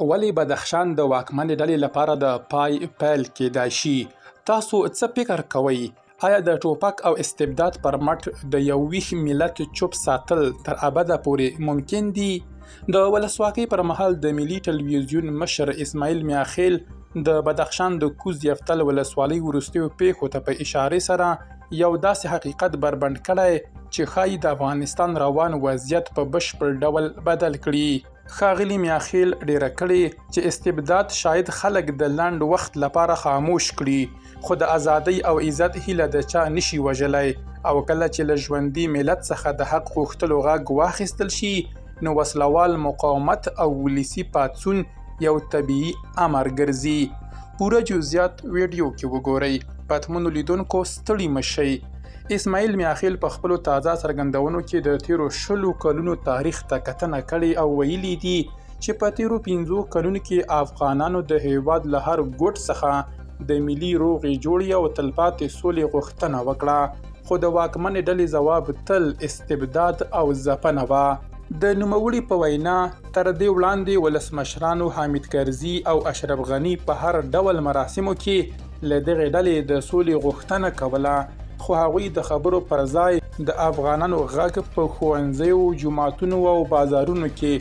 ولې بدخشان د واکمنې ډلې لپاره د پای پیل کېدای شي؟ تاسو څه فکر کوئ؟ آیا د ټوپک او استبداد پر مټ د یو ویښ ملت چوپ ساتل تر ابده پورې ممکن دي؟ د ولسواکۍ پر مهال د ملي ټلویزیون مشر اسماعیل میاخیل د بدخشان د کوز یفتل ولسوالۍ وروستیو پیښو ته په اشارې سره یو داسې حقیقت بربنډ کړی چې ښایي د افغانستان روان وضعیت په بشپړ ډول بدل کړي. ښاغلي میاخیل ډیره کړې چې استبداد شاید خلک د لنډ وخت لپاره خاموش کړي، خو د ازادۍ او عزت هیله د چا نشي وژلی، او کله چې له ژوندي ملت څخه د حق غوښتلو غږ واخیستل شي نو وسلوال مقاومت او ولسي پاڅون یو طبیعي امر ګرځي. پوره جزئیات ویډیو کې وګورئ. پاتمنو لیدونکو ستړي مشئ. اسماعیل میاخیل په خپلو تازه څرګندونو کې د تیرو 20 کلونو تاریخ ته کتنه کړې او ویلي دي چې په تیرو 15 کلونو کې افغانانو د هیواد له هر ګوټ څخه د ملي روغې جوړې او تلپاتې سولې غوښتنه وکړه، خو د واکمنې ډلې ځواب تل استبداد او ځپنه وه. د نوموړي په وینا تر دې وړاندې ولسمشرانو حامد کرزي او اشرف غني په هر ډول مراسمو کې له دغې ډلې د سولې غوښتنه کوله، خو هغوی د خبرو پر ځای د افغانانو غږ په ښوونځیو، جوماتونو او بازارونو کې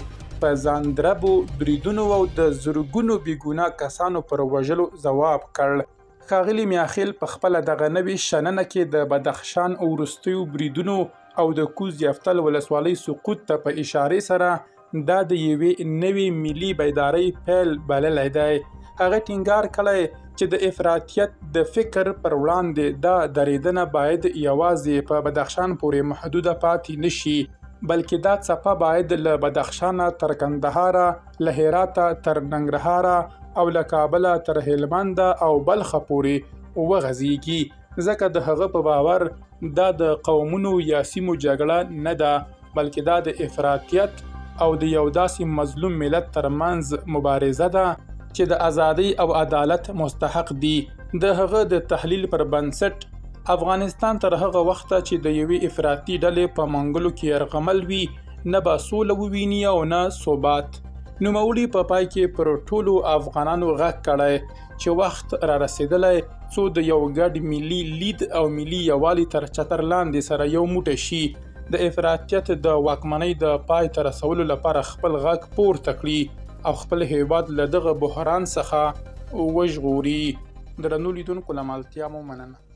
په ځاندربو بریدونو او د زرګونو بېګناه کسانو پر وژلو ځواب کړ. ښاغلي میاخیل په خپله دغه نوې شننه کې د بدخشان وروستیو بریدونو او د کوز یفتل ولسوالۍ سقوط ته په اشارې سره دا د یوې نوې ملي بیدارۍ پیل بللی دی. هغه ټینګار کړی چې د افراطیت د فکر پر وړاندې دا درېدنه باید یوازې په بدخشان پورې محدوده پاتې نشي، بلکې دا څپه باید له بدخشانه تر کندهاره، له هراته تر ننګرهاره او له کابله تر هلمند او بلخه پورې وغځېږي، ځکه د هغه په باور دا د قومونو یا سیمو جګړه نه ده، بلکې دا د افراطیت او د یو داسې مظلوم ملت ترمنځ مبارزه ده چې د ازادۍ او عدالت مستحق دي. د هغه د تحلیل پر بنسټ افغانستان تر هغه وخته چې د یوې افراطي ډلې په منګلو کې یرغمل وي نه به سوله وویني او نه ثبات. نوموړي په پای کې پر ټولو افغانانو غږ کړی چې وخت را رسېدلی څو د یو ګډ ملي لید او ملي یووالي تر چتر لاندې سره یو موټی شي، د افراطیت د واکمنۍ د پای ته رسولو لپاره خپل غږ پورته کړي او خپل هیواد له دغه بحران څخه وژغوري. درنو لیدونکو له ملتیا مو مننه.